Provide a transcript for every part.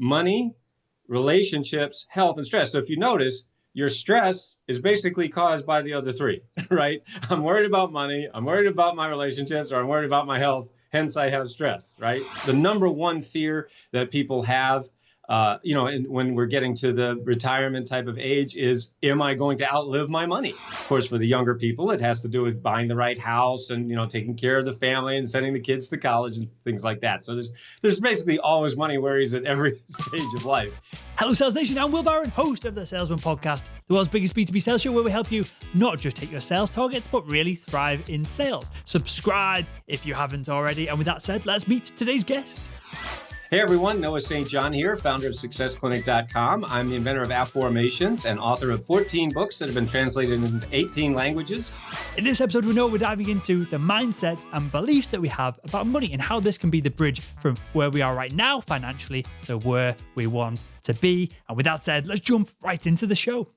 money, relationships, health, and stress. So if you notice, your stress is basically caused by the other three, right? I'm worried about money, I'm worried about my relationships, or I'm worried about my health. Hence, I have stress, right? The number one fear that people have, and when we're getting to the retirement type of age is, am I going to outlive my money? Of course, for the younger people, it has to do with buying the right house and, taking care of the family and sending the kids to college and things like that. So there's basically always money worries at every stage of life. Hello, Sales Nation. I'm Will Barron, host of the Salesman podcast, the world's biggest B2B sales show where we help you not just hit your sales targets, but really thrive in sales. Subscribe if you haven't already. And with that said, let's meet today's guest. Hey everyone, Noah St. John here, founder of SuccessClinic.com. I'm the inventor of Affirmations and author of 14 books that have been translated into 18 languages. In this episode, we're diving into the mindset and beliefs that we have about money and how this can be the bridge from where we are right now financially to where we want to be. And with that said, let's jump right into the show.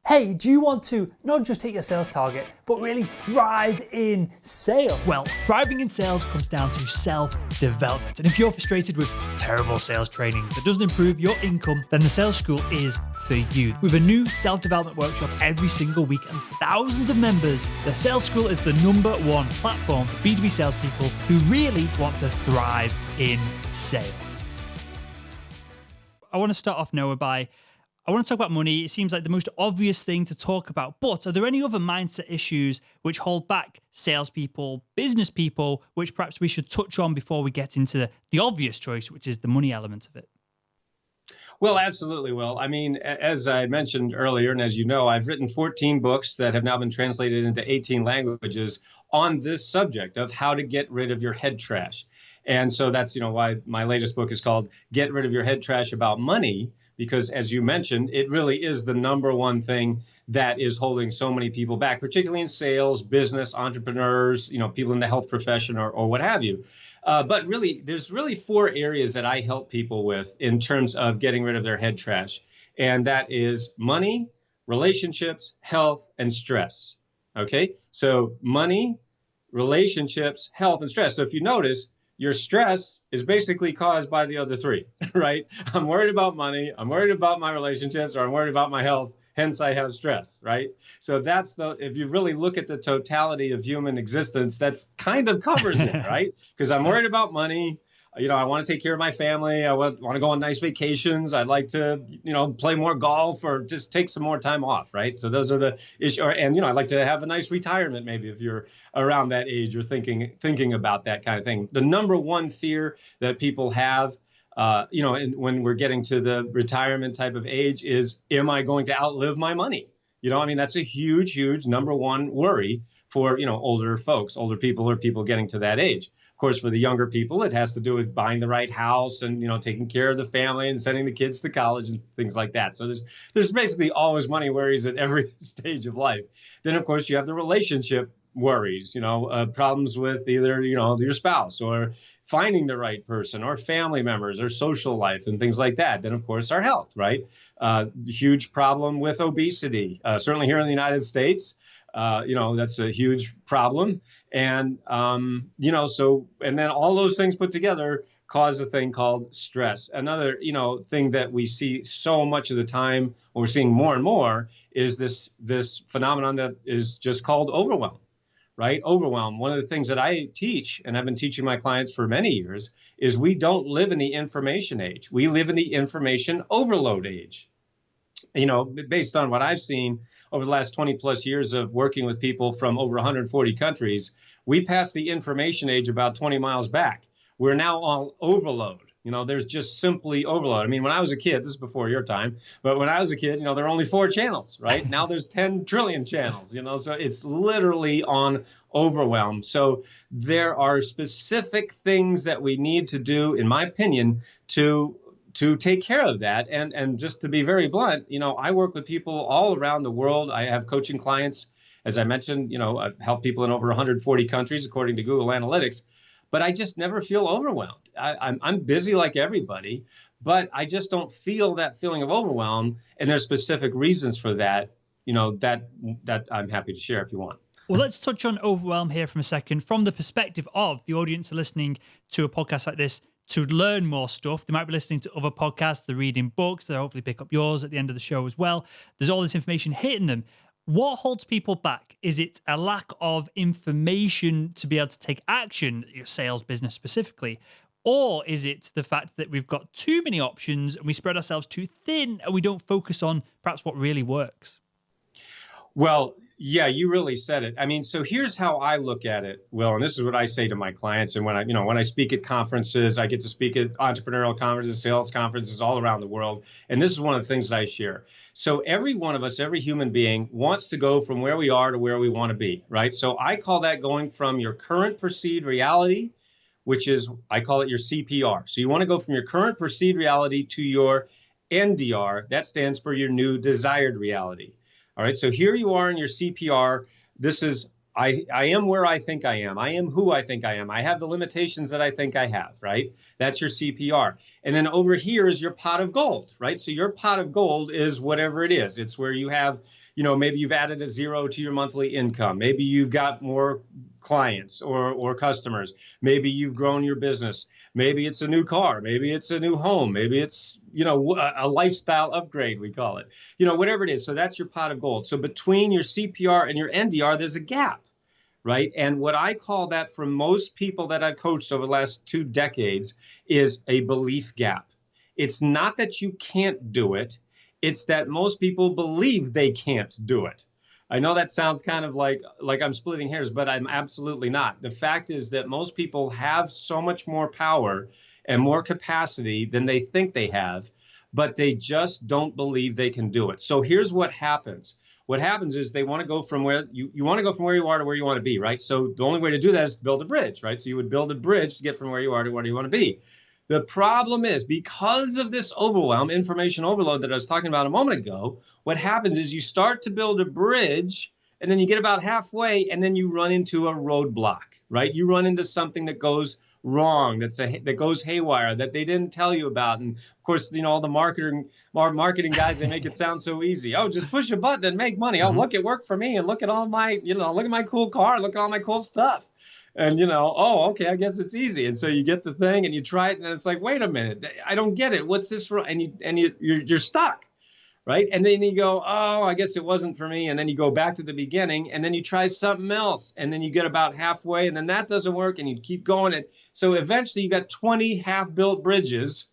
Hey, do you want to not just hit your sales target, but really thrive in sales? Well, thriving in sales comes down to self-development. And if you're frustrated with terrible sales training that doesn't improve your income, then the Sales School is for you. With a new self-development workshop every single week and thousands of members, the Sales School is the #1 platform for B2B salespeople who really want to thrive in sales. I want to start off, Noah, I want to talk about money. It seems like the most obvious thing to talk about, but are there any other mindset issues which hold back salespeople, business people, which perhaps we should touch on before we get into the obvious choice, which is the money element of it? Well, absolutely, Will. I mean, as I mentioned earlier, and as you know, I've written 14 books that have now been translated into 18 languages on this subject of how to get rid of your head trash. And so that's, why my latest book is called Get Rid of Your Head Trash About Money, because as you mentioned, it really is the #1 thing that is holding so many people back, particularly in sales, business, entrepreneurs, people in the health profession or what have you. But really, there's really 4 areas that I help people with in terms of getting rid of their head trash. And that is money, relationships, health, and stress. Okay, so money, relationships, health, and stress. So if you notice, your stress is basically caused by the other 3, right? I'm worried about money, I'm worried about my relationships, or I'm worried about my health. Hence, I have stress, right? So if you really look at the totality of human existence, that's kind of covers it, right? Because I'm worried about money. I want to take care of my family. I want to go on nice vacations. I'd like to, play more golf or just take some more time off, right? So those are the issues. And, I'd like to have a nice retirement, maybe if you're around that age or thinking about that kind of thing. The #1 fear that people have, and when we're getting to the retirement type of age is, am I going to outlive my money? That's a huge, huge #1 worry for, older folks, older people or people getting to that age. Of course, for the younger people, it has to do with buying the right house and, taking care of the family and sending the kids to college and things like that. So there's basically always money worries at every stage of life. Then, of course, you have the relationship worries, problems with either, your spouse or finding the right person or family members or social life and things like that. Then, of course, our health, right? Huge problem with obesity, certainly here in the United States. That's a huge problem. And, and then all those things put together cause a thing called stress. Another, thing that we see so much of the time, or we're seeing more and more, is this phenomenon that is just called overwhelm, right? Overwhelm. One of the things that I teach, and I've been teaching my clients for many years, is we don't live in the information age. We live in the information overload age. Based on what I've seen over the last 20 plus years of working with people from over 140 countries, we passed the information age about 20 miles back. We're now on overload. There's just simply overload. When I was a kid, this is before your time, but when I was a kid, there were only 4 channels, right? Now there's 10 trillion channels, so it's literally on overwhelm. So there are specific things that we need to do, in my opinion, to take care of that. And just to be very blunt, I work with people all around the world. I have coaching clients. As I mentioned, I've helped people in over 140 countries, according to Google Analytics, but I just never feel overwhelmed. I'm busy like everybody, but I just don't feel that feeling of overwhelm. And there's specific reasons for that, that I'm happy to share if you want. Well, let's touch on overwhelm here from a second. From the perspective of the audience listening to a podcast like this, to learn more stuff. They might be listening to other podcasts, they're reading books, they'll hopefully pick up yours at the end of the show as well. There's all this information hitting them. What holds people back? Is it a lack of information to be able to take action, your sales business specifically? Or is it the fact that we've got too many options and we spread ourselves too thin and we don't focus on perhaps what really works? Well, yeah, you really said it. I mean, so here's how I look at it, Will, and this is what I say to my clients. And when I speak at conferences, I get to speak at entrepreneurial conferences, sales conferences all around the world. And this is one of the things that I share. So every one of us, every human being wants to go from where we are to where we want to be, right? So I call that going from your current perceived reality, which is, I call it your CPR. So you want to go from your current perceived reality to your NDR. That stands for your new desired reality. All right, so here you are in your CPR. This is, I am where I think I am. I am who I think I am. I have the limitations that I think I have, right? That's your CPR. And then over here is your pot of gold, right? So your pot of gold is whatever it is. It's where you have, maybe you've added a zero to your monthly income. Maybe you've got more clients or customers. Maybe you've grown your business. Maybe it's a new car. Maybe it's a new home. Maybe it's, a lifestyle upgrade, we call it, whatever it is. So that's your pot of gold. So between your CPR and your NDR, there's a gap, right? And what I call that from most people that I've coached over the last 2 decades is a belief gap. It's not that you can't do it. It's that most people believe they can't do it. I know that sounds kind of like I'm splitting hairs, but I'm absolutely not. The fact is that most people have so much more power and more capacity than they think they have, but they just don't believe they can do it. So here's what happens. What happens is they want to go from where you want to go from where you are to where you want to be, right? So the only way to do that is to build a bridge, right? So you would build a bridge to get from where you are to where you want to be. The problem is, because of this overwhelm, information overload that I was talking about a moment ago, what happens is you start to build a bridge and then you get about halfway and then you run into a roadblock, right? You run into something that goes wrong, that goes haywire, that they didn't tell you about. And of course, all the marketing guys, they make it sound so easy. Oh, just push a button and make money. Oh, look, it worked for me. And look at all my, look at my cool car. Look at all my cool stuff. And, oh, okay, I guess it's easy. And so you get the thing and you try it and it's like, wait a minute, I don't get it. What's this? And you're stuck, right? And then you go, oh, I guess it wasn't for me. And then you go back to the beginning and then you try something else. And then you get about halfway and then that doesn't work and you keep going. And so eventually you got 20 half-built bridges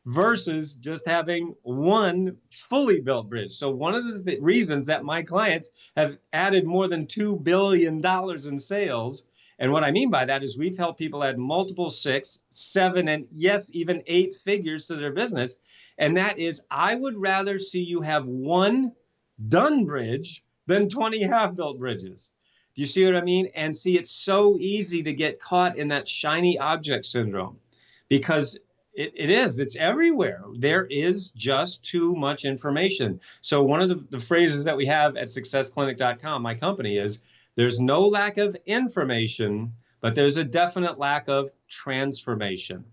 versus just having one fully built bridge. So one of the reasons that my clients have added more than $2 billion in sales. And what I mean by that is we've helped people add multiple 6, 7, and yes, even 8 figures to their business. And that is, I would rather see you have one done bridge than 20 half-built bridges. Do you see what I mean? And see, it's so easy to get caught in that shiny object syndrome because it's everywhere. There is just too much information. So one of the phrases that we have at successclinic.com, my company, is, there's no lack of information, but there's a definite lack of transformation.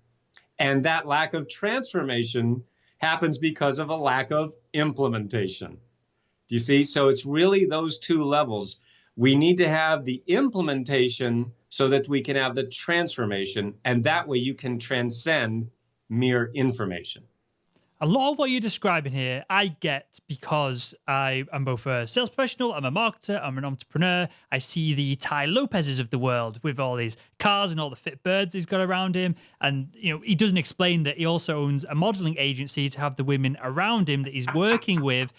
And that lack of transformation happens because of a lack of implementation. Do you see? So it's really those 2 levels. We need to have the implementation so that we can have the transformation. And that way you can transcend mere information. A lot of what you're describing here, I get because I am both a sales professional, I'm a marketer, I'm an entrepreneur. I see the Ty Lopez's of the world with all these cars and all the fit birds he's got around him. And, he doesn't explain that he also owns a modeling agency to have the women around him that he's working with,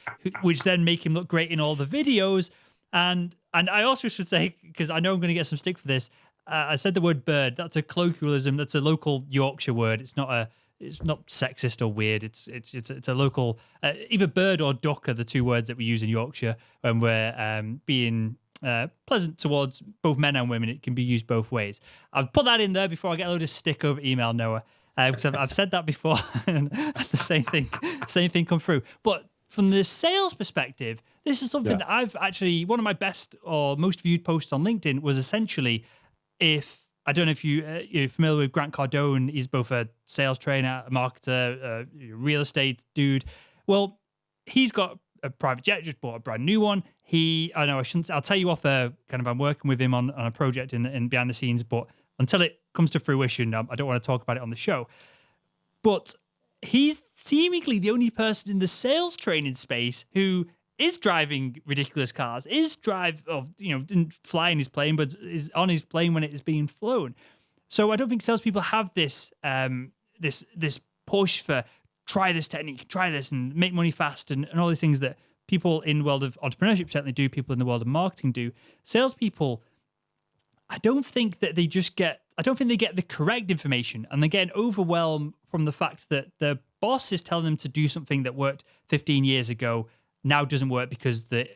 which then make him look great in all the videos. And I also should say, because I know I'm going to get some stick for this, I said the word bird. That's a colloquialism. That's a local Yorkshire word. It's not sexist or weird. It's a local, either bird or duck are the 2 words that we use in Yorkshire when we're being pleasant towards both men and women. It can be used both ways. I've put that in there before I get a load of stick over email, Noah, because I've said that before and the same thing come through. But from the sales perspective, this is something that I've actually, one of my best or most viewed posts on LinkedIn was essentially, I don't know if you're familiar with Grant Cardone. He's both a sales trainer, a marketer, a real estate dude. Well, he's got a private jet, just bought a brand new one. I'll tell you off kind of, I'm working with him on a project in behind the scenes, but until it comes to fruition, I don't want to talk about it on the show. But he's seemingly the only person in the sales training space who is driving ridiculous cars, didn't fly in his plane, but is on his plane when it is being flown. So I don't think salespeople have this this push for try this technique, try this, and make money fast, and all these things that people in the world of entrepreneurship certainly do, people in the world of marketing do. Salespeople, I don't think they get the correct information, and they get overwhelmed from the fact that the boss is telling them to do something that worked 15 years ago now doesn't work because the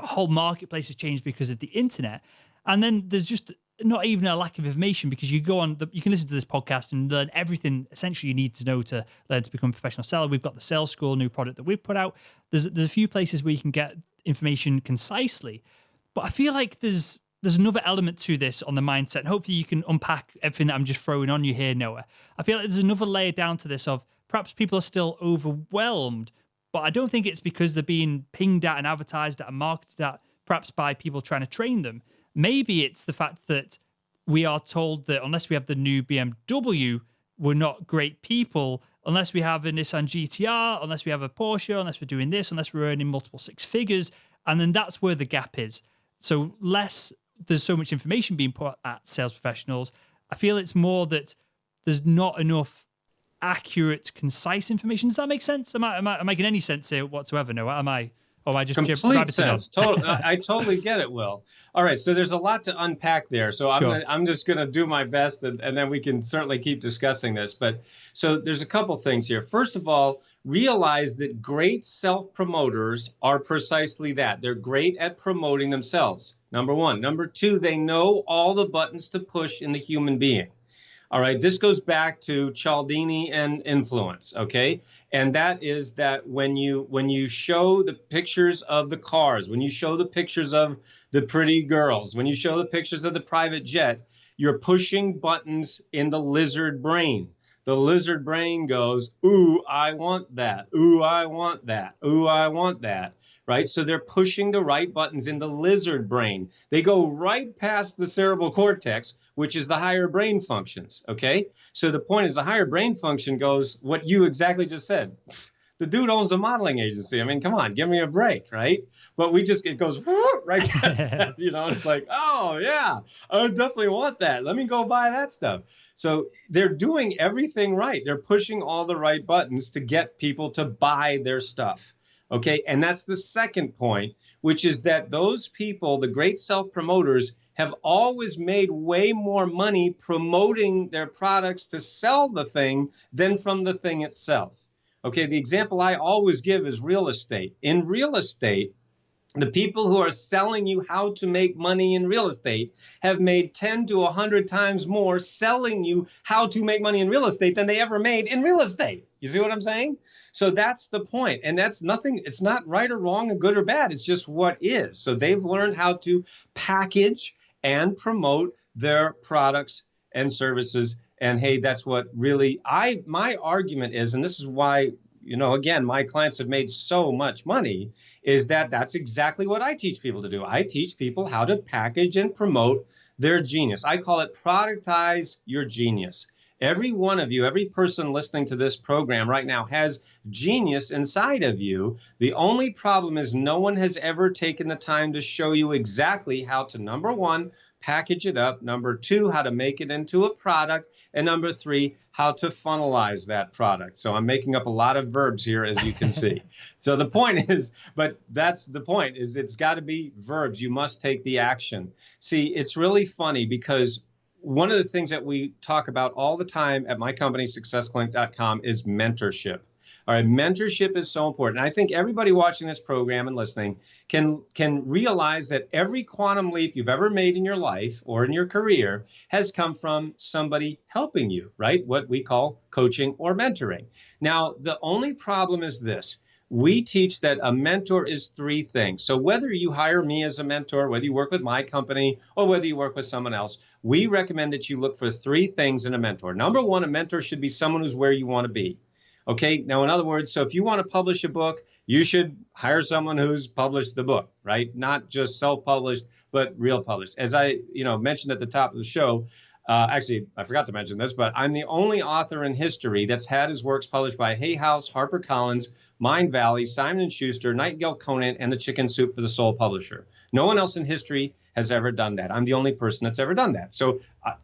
whole marketplace has changed because of the internet. And then there's just not even a lack of information, because you can listen to this podcast and learn everything essentially you need to know to learn to become a professional seller. We've got the Sales School, new product that we've put out. There's a few places where you can get information concisely, but I feel like there's another element to this on the mindset. And hopefully you can unpack everything that I'm just throwing on you here, Noah. I feel like there's another layer down to this of perhaps people are still overwhelmed, but I don't think it's because they're being pinged at and advertised at and marketed at, perhaps by people trying to train them. Maybe it's the fact that we are told that unless we have the new BMW, we're not great people. Unless we have a Nissan GTR, unless we have a Porsche, unless we're doing this, unless we're earning multiple six figures. And then that's where the gap is. So there's so much information being put at sales professionals. I feel it's more that there's not enough accurate, concise information. Does that make sense? Am I making any sense here whatsoever? No, am I? Or am I just complete sense? I totally get it, Will. All right, so there's a lot to unpack there. So Sure. I'm just going to do my best, and then we can certainly keep discussing this. But so there's a couple things here. First of all, realize that great self-promoters are precisely that. They're great at promoting themselves, number one. Number two, they know all the buttons to push in the human being. All right, this goes back to Cialdini and influence, okay? And that is that when you show the pictures of the cars, when you show the pictures of the pretty girls, when you show the pictures of the private jet, you're pushing buttons in the lizard brain. The lizard brain goes, ooh, I want that. Ooh, I want that. Ooh, I want that. Right? So they're pushing the right buttons in the lizard brain. They go right past the cerebral cortex, which is the higher brain functions. Okay? So the point is the higher brain function goes what you exactly just said. The dude owns a modeling agency. I mean, come on, give me a break, right? But it goes right past that, it's like, oh yeah, I definitely want that. Let me go buy that stuff. So they're doing everything right. They're pushing all the right buttons to get people to buy their stuff. Okay, and that's the second point, which is that those people, the great self-promoters, have always made way more money promoting their products to sell the thing than from the thing itself. Okay, the example I always give is real estate. In real estate, the people who are selling you how to make money in real estate have made 10 to 100 times more selling you how to make money in real estate than they ever made in real estate. You see what I'm saying? So that's the point. And that's nothing, it's not right or wrong or good or bad. It's just what is. So they've learned how to package and promote their products and services. And hey, that's what really my argument is, and this is why, again, my clients have made so much money, is that that's exactly what I teach people to do. I teach people how to package and promote their genius. I call it productize your genius. Every one of you, every person listening to this program right now has genius inside of you. The only problem is no one has ever taken the time to show you exactly how to, number one, package it up, number two, how to make it into a product, and number three, how to funnelize that product. So I'm making up a lot of verbs here, as you can see. So the point is, but that's the point, is it's got to be verbs. You must take the action. See, it's really funny because one of the things that we talk about all the time at my company, successclinic.com, is mentorship. All right, mentorship is so important. I think everybody watching this program and listening can realize that every quantum leap you've ever made in your life or in your career has come from somebody helping you, right? What we call coaching or mentoring. Now, the only problem is this. We teach that a mentor is three things. So whether you hire me as a mentor, whether you work with my company, or whether you work with someone else, we recommend that you look for three things in a mentor. Number one, a mentor should be someone who's where you want to be. Okay, now in other words, so if you want to publish a book, you should hire someone who's published the book, right? Not just self-published, but real published. As I mentioned at the top of the show, Actually, I forgot to mention this, but I'm the only author in history that's had his works published by Hay House, HarperCollins, Mind Valley, Simon & Schuster, Nightingale Conant, and the Chicken Soup for the Soul publisher. No one else in history has ever done that. I'm the only person that's ever done that. So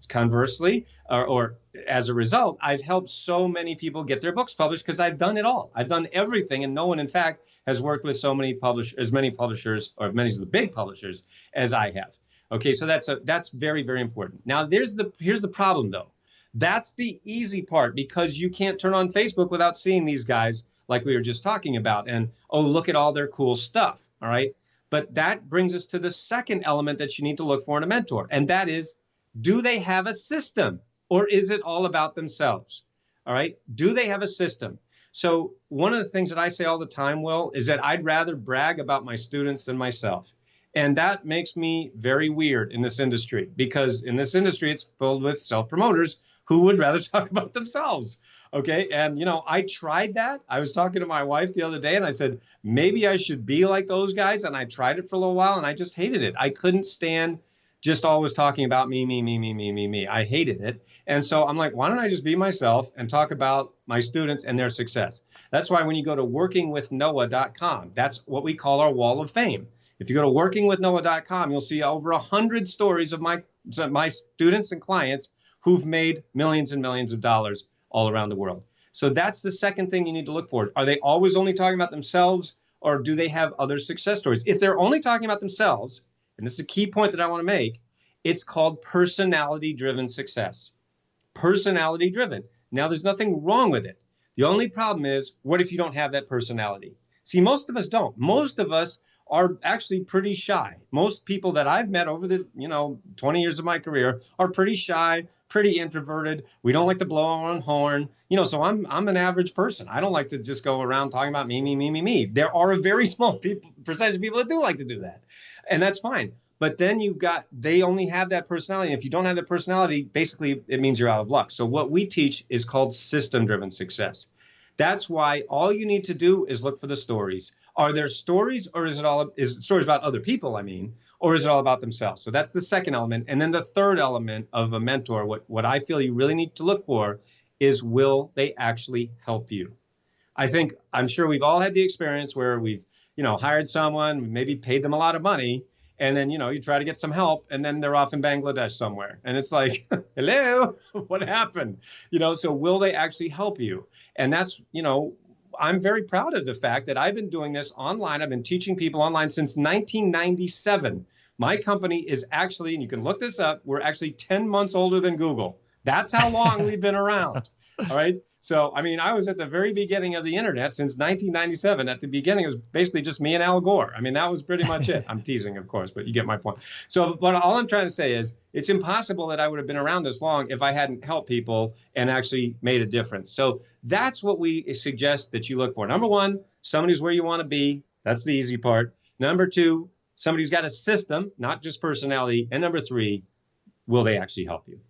conversely, or as a result, I've helped so many people get their books published because I've done it all. I've done everything, and no one, in fact, has worked with so many as many publishers, or many of the big publishers, as I have. Okay, so that's very, very important. Now, here's the problem, though. That's the easy part, because you can't turn on Facebook without seeing these guys like we were just talking about. And, oh, look at all their cool stuff. All right. But that brings us to the second element that you need to look for in a mentor. And that is, do they have a system, or is it all about themselves? All right. Do they have a system? So one of the things that I say all the time, Will, is that I'd rather brag about my students than myself. And that makes me very weird in this industry, because in this industry, it's filled with self-promoters who would rather talk about themselves. Okay. And, I tried that. I was talking to my wife the other day and I said, maybe I should be like those guys. And I tried it for a little while and I just hated it. I couldn't stand just always talking about me, me, me, me, me, me, me. I hated it. And so I'm like, why don't I just be myself and talk about my students and their success? That's why when you go to workingwithnoah.com, that's what we call our wall of fame. If you go to workingwithnoah.com, you'll see over 100 stories of my students and clients who've made millions and millions of dollars all around the world. So that's the second thing you need to look for. Are they always only talking about themselves, or do they have other success stories? If they're only talking about themselves, and this is a key point that I want to make, it's called personality-driven success. Personality-driven. Now, there's nothing wrong with it. The only problem is, what if you don't have that personality? See, most of us don't. Most of us are actually pretty shy. Most people that I've met over the 20 years of my career are pretty shy, pretty introverted. We don't like to blow our own horn. So I'm an average person. I don't like to just go around talking about me, me, me, me, me. There are a very small percentage of people that do like to do that. And that's fine. But then they only have that personality. And if you don't have that personality, basically it means you're out of luck. So what we teach is called system-driven success. That's why all you need to do is look for the stories. Are there stories, or is it stories about other people, or is it all about themselves? So that's the second element. And then the third element of a mentor, what I feel you really need to look for is, will they actually help you? I'm sure we've all had the experience where we've, hired someone, maybe paid them a lot of money, and then, you try to get some help, and then they're off in Bangladesh somewhere. And it's like, hello, what happened? So will they actually help you? And that's, I'm very proud of the fact that I've been doing this online. I've been teaching people online since 1997. My company is actually, and you can look this up, we're actually 10 months older than Google. That's how long we've been around. All right. So, I was at the very beginning of the internet since 1997. At the beginning, it was basically just me and Al Gore. That was pretty much it. I'm teasing, of course, but you get my point. So, but all I'm trying to say is, it's impossible that I would have been around this long if I hadn't helped people and actually made a difference. So that's what we suggest that you look for. Number one, somebody who's where you want to be. That's the easy part. Number two, somebody who's got a system, not just personality. And number three, will they actually help you?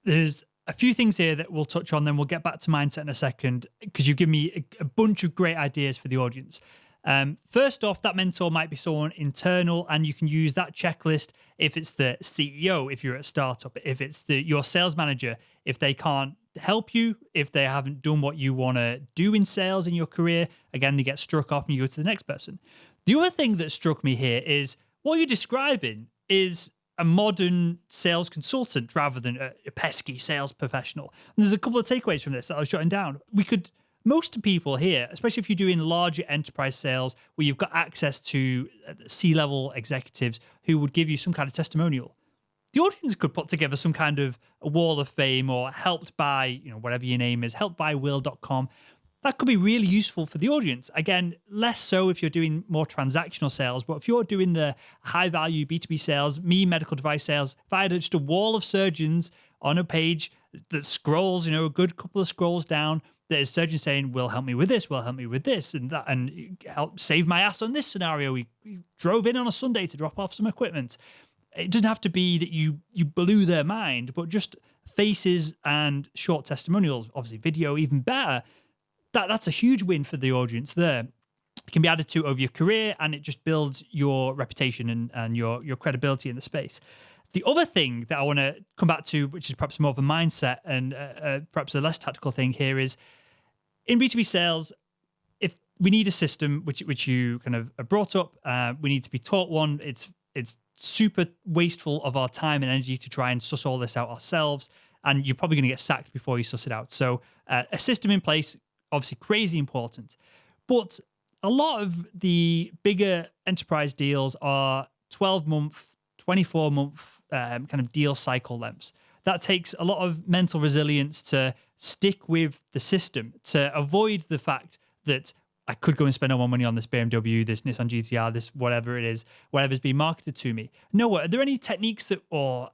There's a few things here that we'll touch on, then we'll get back to mindset in a second, because you give me a bunch of great ideas for the audience. First off, that mentor might be someone internal, and you can use that checklist if it's the CEO, if you're at a startup, if it's your sales manager, if they can't help you, if they haven't done what you want to do in sales in your career, again, they get struck off and you go to the next person. The other thing that struck me here is what you're describing is a modern sales consultant rather than a pesky sales professional. And there's a couple of takeaways from this that I was jotting down. Most people here, especially if you're doing larger enterprise sales where you've got access to C-level executives who would give you some kind of testimonial, the audience could put together some kind of a wall of fame, or helped by, whatever your name is, helpedbywill.com. That could be really useful for the audience. Again, less so if you're doing more transactional sales, but if you're doing the high value B2B sales, medical device sales, if I had just a wall of surgeons on a page that scrolls, a good couple of scrolls down, there's surgeons saying, will help me with this, will help me with this, and that, and help save my ass on this scenario. We drove in on a Sunday to drop off some equipment. It doesn't have to be that you blew their mind, but just faces and short testimonials, obviously video even better. That's a huge win for the audience there. It can be added to over your career, and it just builds your reputation and your credibility in the space. The other thing that I want to come back to, which is perhaps more of a mindset and perhaps a less tactical thing here, is in B2B sales, if we need a system, which you kind of brought up, we need to be taught one. It's super wasteful of our time and energy to try and suss all this out ourselves, and you're probably going to get sacked before you suss it out. So a system in place, obviously crazy important. But a lot of the bigger enterprise deals are 12-month, 24-month kind of deal cycle lengths. That takes a lot of mental resilience to stick with the system, to avoid the fact that I could go and spend all my money on this BMW, this Nissan GTR, this whatever it is, whatever's being marketed to me. No, are there any techniques that, or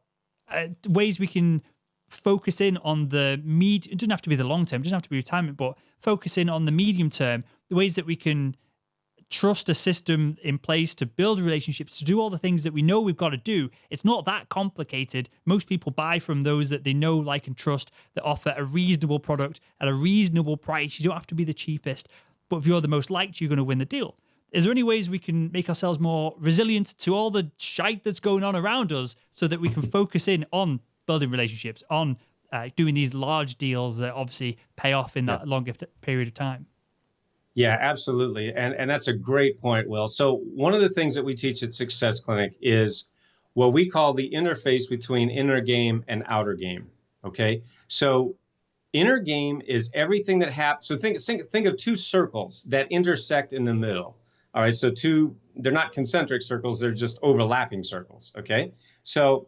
ways we can focus in on the it doesn't have to be the long term, it doesn't have to be retirement, but focus in on the medium term, the ways that we can trust a system in place to build relationships, to do all the things that we know we've got to do. It's not that complicated. Most people buy from those that they know, like, and trust, that offer a reasonable product at a reasonable price. You don't have to be the cheapest, but if you're the most liked, you're going to win the deal. Is there any ways we can make ourselves more resilient to all the shite that's going on around us so that we can focus in on building relationships, on doing these large deals that obviously pay off in that longer period of time? Yeah, absolutely. And that's a great point, Will. So one of the things that we teach at Success Clinic is what we call the interface between inner game and outer game. Okay. So inner game is everything that happens. So think of two circles that intersect in the middle. All right. So they're not concentric circles. They're just overlapping circles. Okay. So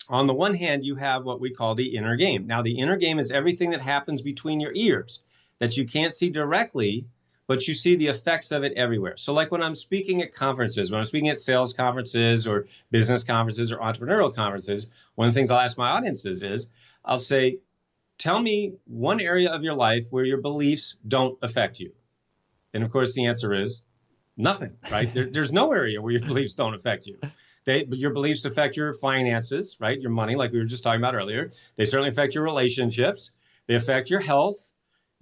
on the one hand, you have what we call the inner game. Now, the inner game is everything that happens between your ears that you can't see directly, but you see the effects of it everywhere. So like when I'm speaking at conferences, when I'm speaking at sales conferences or business conferences or entrepreneurial conferences, one of the things I'll ask my audiences is I'll say, tell me one area of your life where your beliefs don't affect you. And of course, the answer is nothing, right? There's no area where your beliefs don't affect you. Your beliefs affect your finances, right? Your money, like we were just talking about earlier. They certainly affect your relationships. They affect your health.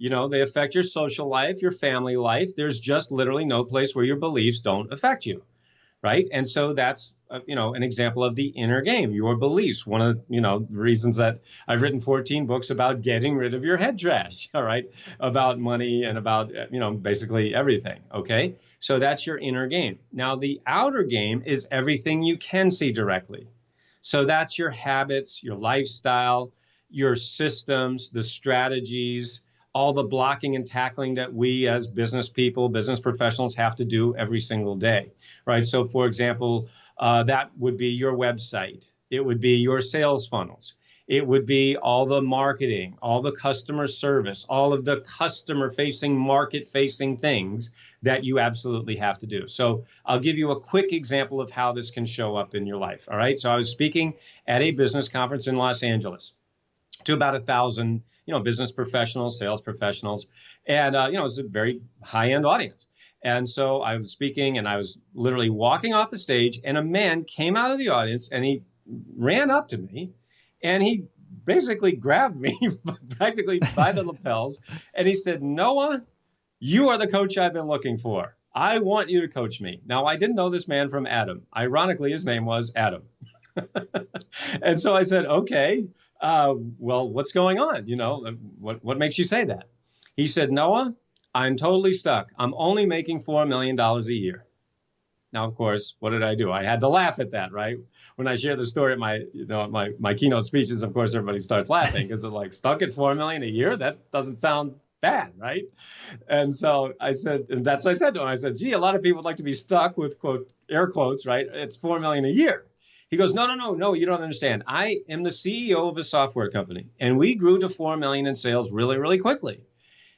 They affect your social life, your family life. There's just literally no place where your beliefs don't affect you, right? And so that's, an example of the inner game, your beliefs. One of, the reasons that I've written 14 books about getting rid of your head trash, all right, about money and about, basically everything, okay? So that's your inner game. Now, the outer game is everything you can see directly. So that's your habits, your lifestyle, your systems, the strategies, all the blocking and tackling that we as business people, business professionals have to do every single day, right? So for example, that would be your website. It would be your sales funnels. It would be all the marketing, all the customer service, all of the customer-facing, market-facing things that you absolutely have to do. So I'll give you a quick example of how this can show up in your life, all right? So I was speaking at a business conference in Los Angeles to about 1,000, business professionals, sales professionals, and it was a very high-end audience. And so I was speaking, and I was literally walking off the stage, and a man came out of the audience, and he ran up to me, and he basically grabbed me practically by the lapels, and he said, "Noah, you are the coach I've been looking for. I want you to coach me." Now, I didn't know this man from Adam. Ironically, his name was Adam. And so I said, "Okay. Well, what's going on? What makes you say that?" He said, "Noah, I'm totally stuck. I'm only making $4 million a year." Now, of course, what did I do? I had to laugh at that, right? When I share the story at my keynote speeches, of course, everybody starts laughing because they're like, stuck at $4 million a year? That doesn't sound bad, right? And so I said, and that's what I said to him. I said, "Gee, a lot of people would like to be stuck with, quote, air quotes, right? It's $4 million a year." He goes, no, you don't understand. I am the CEO of a software company, and we grew to 4 million in sales really, really quickly.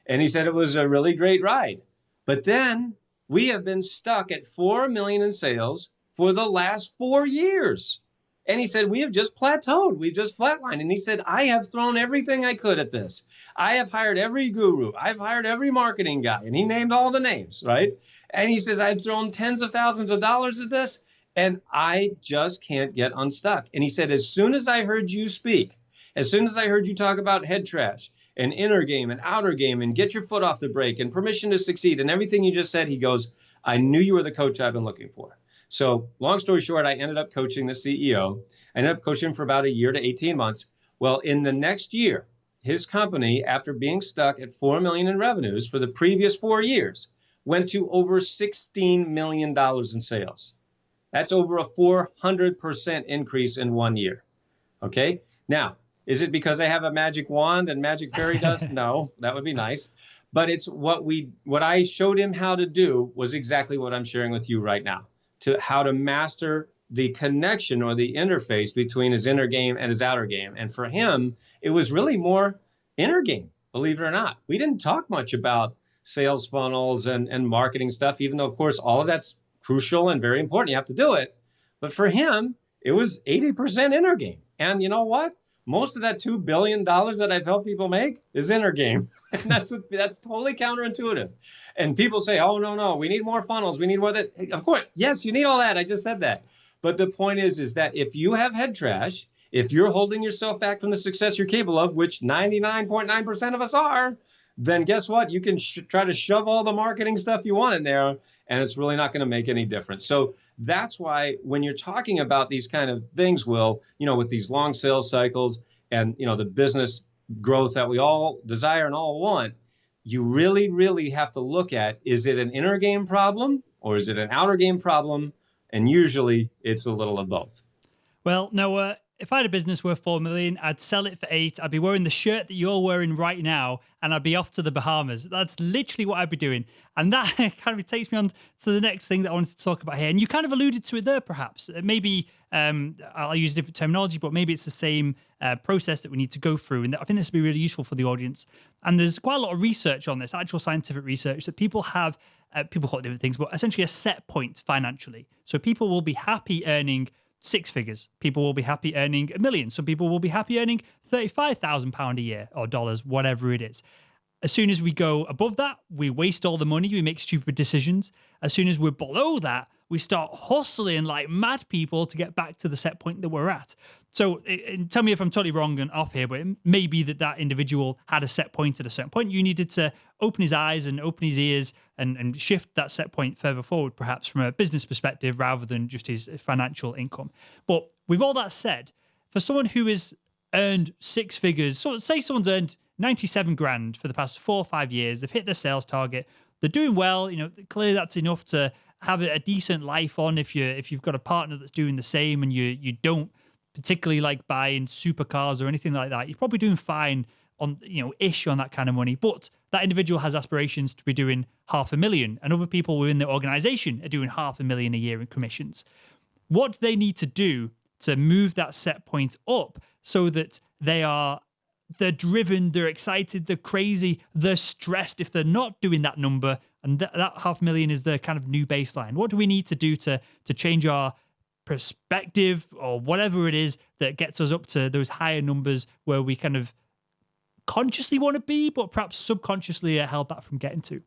And he said it was a really great ride. But then we have been stuck at 4 million in sales for the last 4 years. And he said, we have just plateaued. We've just flatlined. And he said, I have thrown everything I could at this. I have hired every guru. I've hired every marketing guy. And he named all the names, right? And he says, I've thrown tens of thousands of dollars at this, and I just can't get unstuck. And he said, as soon as I heard you speak, as soon as I heard you talk about head trash and inner game and outer game and get your foot off the brake and permission to succeed and everything you just said, he goes, I knew you were the coach I've been looking for. So long story short, I ended up coaching the CEO. I ended up coaching for about a year to 18 months. Well, in the next year, his company, after being stuck at 4 million in revenues for the previous 4 years, went to over $16 million in sales. That's over a 400% increase in 1 year. Okay. Now, is it because I have a magic wand and magic fairy dust? No, that would be nice. But it's what I showed him how to do was exactly what I'm sharing with you right now, to how to master the connection or the interface between his inner game and his outer game. And for him, it was really more inner game, believe it or not. We didn't talk much about sales funnels and marketing stuff, even though, of course, all of that's crucial and very important. You have to do it. But for him, it was 80% inner game. And you know what? Most of that $2 billion that I've helped people make is inner game. And that's totally counterintuitive. And people say, oh, no, we need more funnels. We need more that. Of course, yes, you need all that. I just said that. But the point is that if you have head trash, if you're holding yourself back from the success you're capable of, which 99.9% of us are, then guess what? You can try to shove all the marketing stuff you want in there, and it's really not going to make any difference. So that's why when you're talking about these kind of things, Will, with these long sales cycles and, the business growth that we all desire and all want, you really, really have to look at, is it an inner game problem or is it an outer game problem? And usually it's a little of both. Well, Noah, if I had a business worth 4 million, I'd sell it for 8. I'd be wearing the shirt that you're wearing right now, and I'd be off to the Bahamas. That's literally what I'd be doing. And that kind of takes me on to the next thing that I wanted to talk about here. And you kind of alluded to it there, perhaps. Maybe I'll use different terminology, but maybe it's the same process that we need to go through. And I think this would be really useful for the audience. And there's quite a lot of research on this, actual scientific research, that people have, people call it different things, but essentially a set point financially. So people will be happy earning 6 figures. People will be happy earning $1 million. Some people will be happy earning £35,000 a year or dollars, whatever it is. As soon as we go above that, we waste all the money. We make stupid decisions. As soon as we're below that, we start hustling like mad people to get back to the set point that we're at. So tell me if I'm totally wrong and off here, but it may be that individual had a set point at a certain point. You needed to open his eyes and open his ears and shift that set point further forward, perhaps from a business perspective rather than just his financial income. But with all that said, for someone who has earned 6 figures, so say someone's earned 97 grand for the past 4 or 5 years, they've hit their sales target, they're doing well, clearly that's enough to have a decent life on if you've got a partner that's doing the same and you don't particularly like buying supercars or anything like that. You're probably doing fine on, ish on that kind of money. But that individual has aspirations to be doing $500,000, and other people within the organization are doing $500,000 a year in commissions. What do they need to do to move that set point up so that they're driven, they're excited, they're crazy, they're stressed if they're not doing that number, and that $500,000 is the kind of new baseline? What do we need to do to change our perspective or whatever it is that gets us up to those higher numbers where we kind of consciously want to be, but perhaps subconsciously are held back from getting to?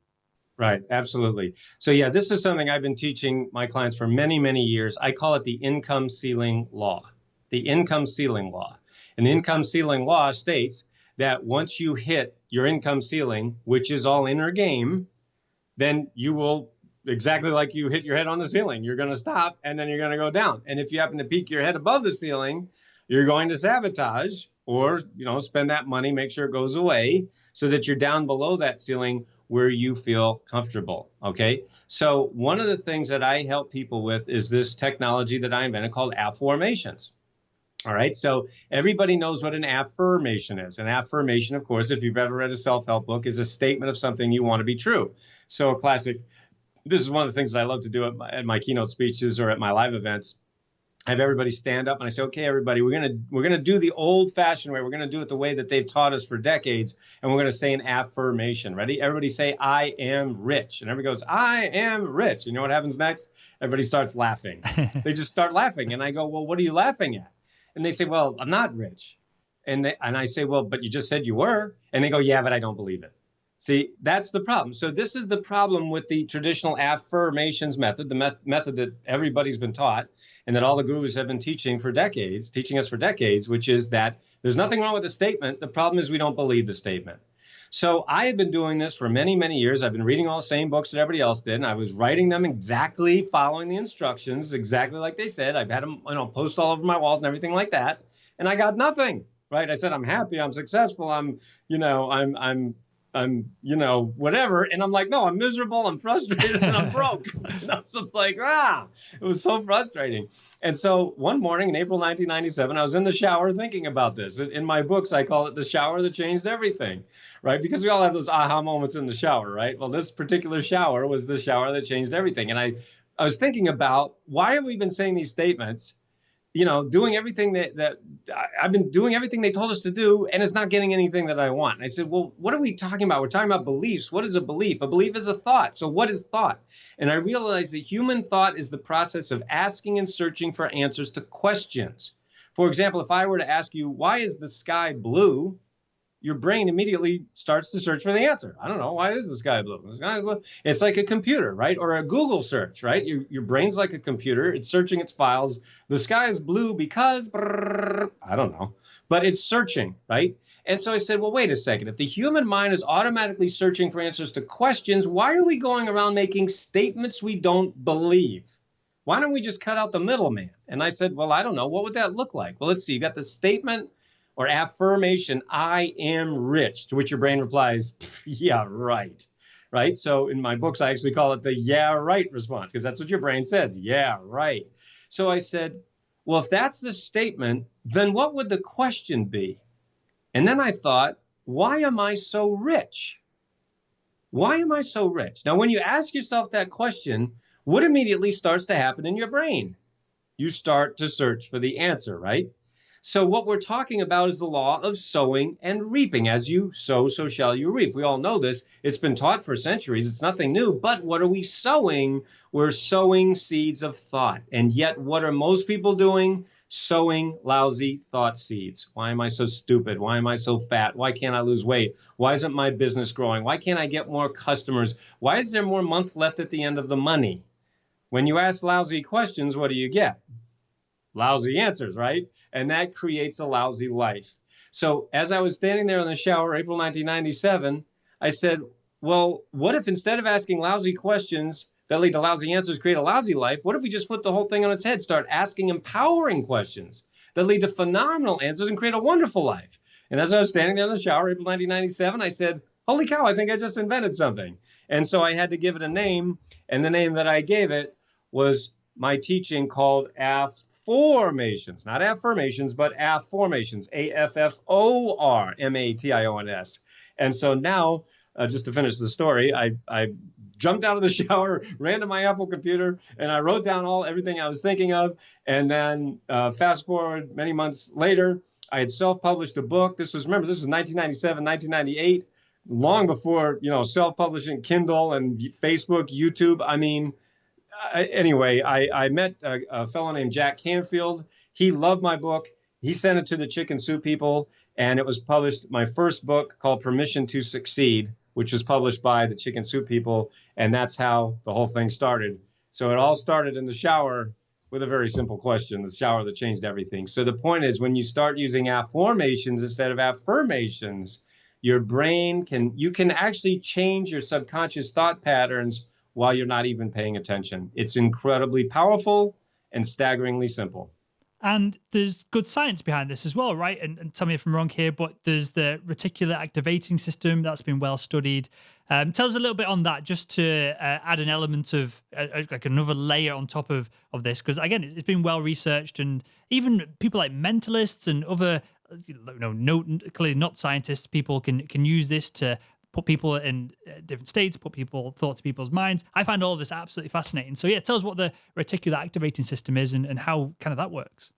Right. Absolutely. So yeah, this is something I've been teaching my clients for many, many years. I call it the income ceiling law. The income ceiling law. And the income ceiling law states that once you hit your income ceiling, which is all inner game, then you will, exactly like you hit your head on the ceiling, you're going to stop and then you're going to go down. And if you happen to peek your head above the ceiling, you're going to sabotage or, spend that money, make sure it goes away so that you're down below that ceiling where you feel comfortable. Okay. So one of the things that I help people with is this technology that I invented called Affirmations. All right. So everybody knows what an affirmation is. An affirmation, of course, if you've ever read a self-help book, is a statement of something you want to be true. So a classic, this is one of the things that I love to do at my keynote speeches or at my live events. I have everybody stand up and I say, okay, everybody, we're gonna do the old-fashioned way. We're gonna do it the way that they've taught us for decades, and we're gonna say an affirmation. Ready? Everybody say, I am rich. And everybody goes, I am rich. You know what happens next? Everybody starts laughing. They just start laughing. And I go, well, what are you laughing at? And they say, well, I'm not rich. And I say, well, but you just said you were. And they go, yeah, but I don't believe it. See, that's the problem. So this is the problem with the traditional affirmations method, the method that everybody's been taught and that all the gurus have been teaching us for decades, which is that there's nothing wrong with the statement. The problem is we don't believe the statement. So I had been doing this for many, many years. I've been reading all the same books that everybody else did, and I was writing them exactly following the instructions, exactly like they said. I've had them, post all over my walls and everything like that, and I got nothing. Right? I said I'm happy, I'm successful, I'm whatever, and I'm like, no, I'm miserable, I'm frustrated, and I'm broke. So it's like, it was so frustrating. And so one morning in April 1997, I was in the shower thinking about this. In my books, I call it the shower that changed everything, right? Because we all have those aha moments in the shower, right? Well, this particular shower was the shower that changed everything. And I was thinking about, why have we been saying these statements, doing everything that I've been doing everything they told us to do, and it's not getting anything that I want. And I said, well, what are we talking about? We're talking about beliefs. What is a belief? A belief is a thought. So what is thought? And I realized that human thought is the process of asking and searching for answers to questions. For example, if I were to ask you, why is the sky blue? Your brain immediately starts to search for the answer. I don't know. Why is the sky blue? The sky blue. It's like a computer, right? Or a Google search, right? Your brain's like a computer. It's searching its files. The sky is blue because, I don't know, but it's searching, right? And so I said, well, wait a second. If the human mind is automatically searching for answers to questions, why are we going around making statements we don't believe? Why don't we just cut out the middleman? And I said, well, I don't know. What would that look like? Well, let's see. You got the statement or affirmation, I am rich, to which your brain replies, yeah, right. Right? So in my books, I actually call it the yeah, right response, because that's what your brain says. Yeah, right. So I said, well, if that's the statement, then what would the question be? And then I thought, why am I so rich? Why am I so rich? Now, when you ask yourself that question, what immediately starts to happen in your brain? You start to search for the answer, right? So what we're talking about is the law of sowing and reaping. As you sow, so shall you reap. We all know this. It's been taught for centuries. It's nothing new. But what are we sowing? We're sowing seeds of thought. And yet, what are most people doing? Sowing lousy thought seeds. Why am I so stupid? Why am I so fat? Why can't I lose weight? Why isn't my business growing? Why can't I get more customers? Why is there more month left at the end of the money? When you ask lousy questions, what do you get? Lousy answers, right? And that creates a lousy life. So as I was standing there in the shower, April 1997, I said, well, what if instead of asking lousy questions that lead to lousy answers, create a lousy life? What if we just flip the whole thing on its head, start asking empowering questions that lead to phenomenal answers and create a wonderful life? And as I was standing there in the shower, April 1997, I said, holy cow, I think I just invented something. And so I had to give it a name. And the name that I gave it was my teaching called Affirmations, not affirmations, but Affirmations, Afformations. And so now, just to finish the story, I jumped out of the shower, ran to my Apple computer, and I wrote down everything I was thinking of. And then fast forward many months later, I had self-published a book. This was 1997, 1998, long before, self-publishing Kindle and Facebook, YouTube. I mean, anyway, I met a fellow named Jack Canfield. He loved my book. He sent it to the Chicken Soup people, and it was published. My first book called Permission to Succeed, which was published by the Chicken Soup people, and that's how the whole thing started. So it all started in the shower with a very simple question, the shower that changed everything. So the point is, when you start using affirmations instead of affirmations, your brain you can actually change your subconscious thought patterns while you're not even paying attention. It's incredibly powerful and staggeringly simple. And there's good science behind this as well, right? And tell me if I'm wrong here, but there's the reticular activating system that's been well studied. Tell us a little bit on that, just to add an element of like another layer on top of this, because again, it's been well researched, and even people like mentalists and other, clearly not scientists, people can use this to put people in different states, put thoughts to people's minds. I find all of this absolutely fascinating. So yeah, tell us what the reticular activating system is and how kind of that works.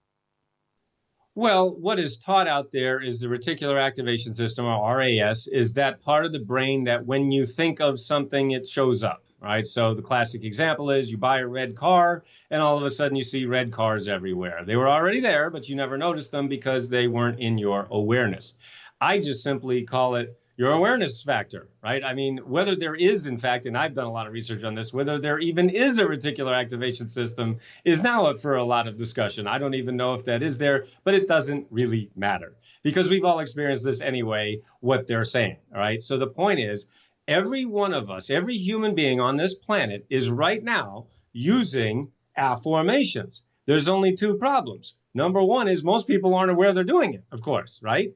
Well, what is taught out there is the reticular activation system, or RAS, is that part of the brain that when you think of something, it shows up, right? So the classic example is you buy a red car and all of a sudden you see red cars everywhere. They were already there, but you never noticed them because they weren't in your awareness. I just simply call it your awareness factor, right? I mean, whether there is, in fact, and I've done a lot of research on this, whether there even is a reticular activation system is now up for a lot of discussion. I don't even know if that is there, but it doesn't really matter, because we've all experienced this anyway, what they're saying. All right. So the point is, every one of us, every human being on this planet is right now using affirmations. There's only two problems. Number one is most people aren't aware they're doing it, of course, right?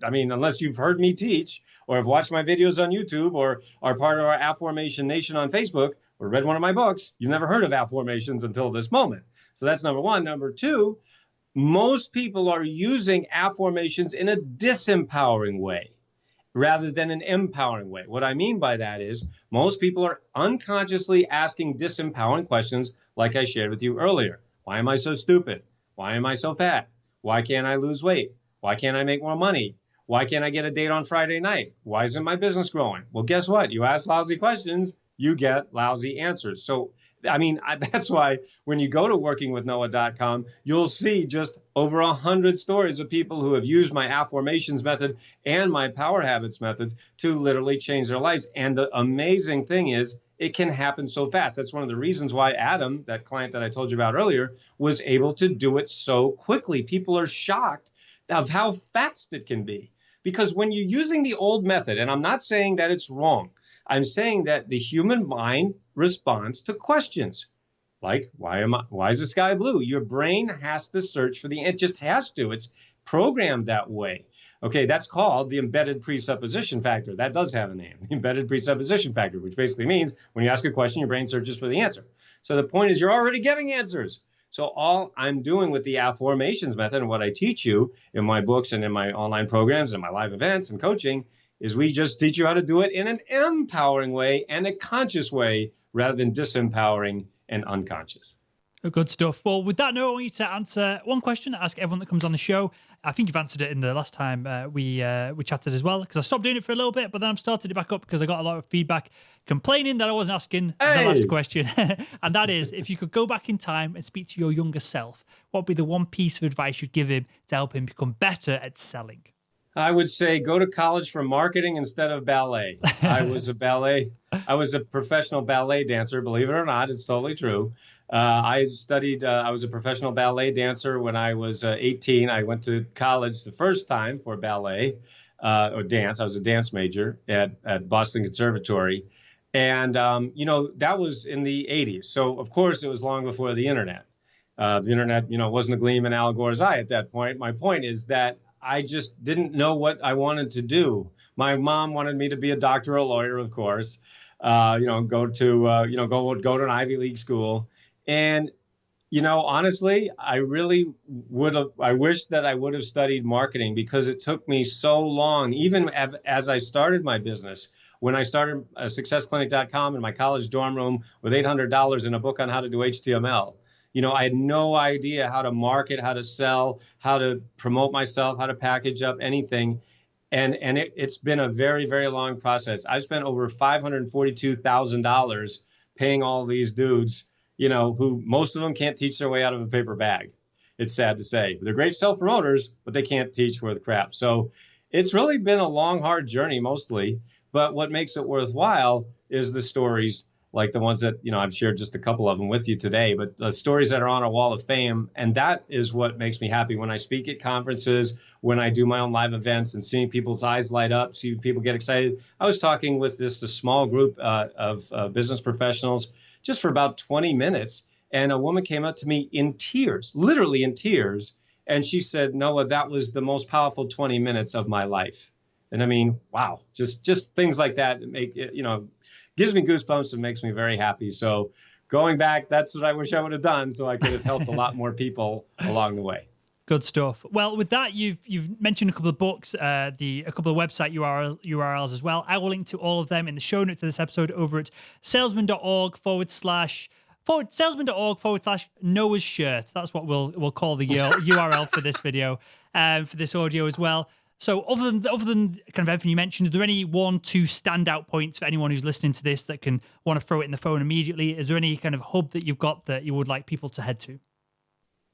I mean, unless you've heard me teach or have watched my videos on YouTube or are part of our Affirmation Nation on Facebook or read one of my books, you've never heard of affirmations until this moment. So that's number one. Number two, most people are using affirmations in a disempowering way rather than an empowering way. What I mean by that is most people are unconsciously asking disempowering questions like I shared with you earlier. Why am I so stupid? Why am I so fat? Why can't I lose weight? Why can't I make more money? Why can't I get a date on Friday night? Why isn't my business growing? Well, guess what? You ask lousy questions, you get lousy answers. So, I mean, that's why when you go to workingwithnoah.com, you'll see just over 100 stories of people who have used my affirmations method and my power habits methods to literally change their lives. And the amazing thing is, it can happen so fast. That's one of the reasons why Adam, that client that I told you about earlier, was able to do it so quickly. People are shocked of how fast it can be. Because when you're using the old method, and I'm not saying that it's wrong, I'm saying that the human mind responds to questions like, why is the sky blue? Your brain has to search for it just has to. It's programmed that way. Okay, that's called the embedded presupposition factor. That does have a name, the embedded presupposition factor, which basically means when you ask a question, your brain searches for the answer. So the point is you're already getting answers. So all I'm doing with the affirmations method and what I teach you in my books and in my online programs and my live events and coaching is we just teach you how to do it in an empowering way and a conscious way rather than disempowering and unconscious. Good stuff. Well, with that note, I want you to answer one question I ask everyone that comes on the show. I think you've answered it in the last time we chatted as well, because I stopped doing it for a little bit, but then I've started it back up because I got a lot of feedback complaining that I wasn't asking the last question. And that is, if you could go back in time and speak to your younger self, what would be the one piece of advice you'd give him to help him become better at selling? I would say go to college for marketing instead of ballet. I was a professional ballet dancer, believe it or not. It's totally true. I was a professional ballet dancer when I was 18. I went to college the first time for ballet or dance. I was a dance major at Boston Conservatory. And, that was in the 80s. So, of course, it was long before the internet. The internet, wasn't a gleam in Al Gore's eye at that point. My point is that I just didn't know what I wanted to do. My mom wanted me to be a doctor or a lawyer, of course, go to an Ivy League school. And, honestly, I wish that I would have studied marketing because it took me so long, even as I started my business. When I started successclinic.com in my college dorm room with $800 and a book on how to do HTML, I had no idea how to market, how to sell, how to promote myself, how to package up anything. And it's been a very, very long process. I've spent over $542,000 paying all these dudes, who most of them can't teach their way out of a paper bag. It's sad to say. They're great self-promoters, but they can't teach worth crap. So it's really been a long, hard journey mostly. But what makes it worthwhile is the stories like the ones that, I've shared just a couple of them with you today, but the stories that are on a wall of fame. And that is what makes me happy when I speak at conferences, when I do my own live events and seeing people's eyes light up, see people get excited. I was talking with a small group of business professionals just for about 20 minutes. And a woman came up to me in tears, literally in tears. And she said, Noah, that was the most powerful 20 minutes of my life. And I mean, wow, just things like that make it, gives me goosebumps and makes me very happy. So going back, that's what I wish I would have done so I could have helped a lot more people along the way. Good stuff. Well, with that, you've mentioned a couple of books, a couple of website URLs as well. I will link to all of them in the show notes to this episode over at salesman.org/Noah's shirt. That's what we'll call the URL for this video, for this audio as well. So other than kind of everything you mentioned, are there any 1-2 standout points for anyone who's listening to this that can want to throw it in the phone immediately? Is there any kind of hub that you've got that you would like people to head to?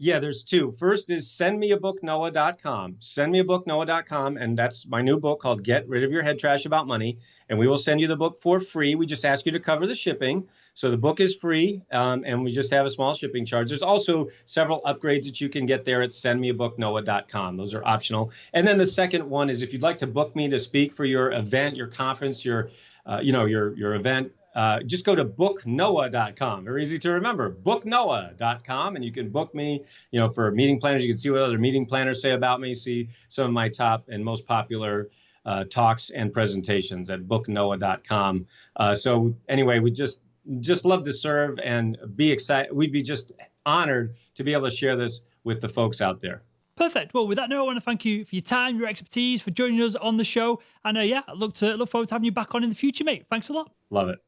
Yeah, there's two. First is sendmeabooknoah.com. Sendmeabooknoah.com. And that's my new book called Get Rid of Your Head Trash About Money. And we will send you the book for free. We just ask you to cover the shipping. So the book is free, and we just have a small shipping charge. There's also several upgrades that you can get there at sendmeabooknoah.com. Those are optional. And then the second one is if you'd like to book me to speak for your event, your conference, your event, just go to booknoah.com. Very easy to remember, booknoah.com, and you can book me, for meeting planners. You can see what other meeting planners say about me, see some of my top and most popular talks and presentations at booknoah.com. So anyway, we just love to serve and be excited. We'd be just honored to be able to share this with the folks out there. Perfect. Well, with that note, I want to thank you for your time, your expertise, for joining us on the show. And I look forward to having you back on in the future, mate. Thanks a lot. Love it.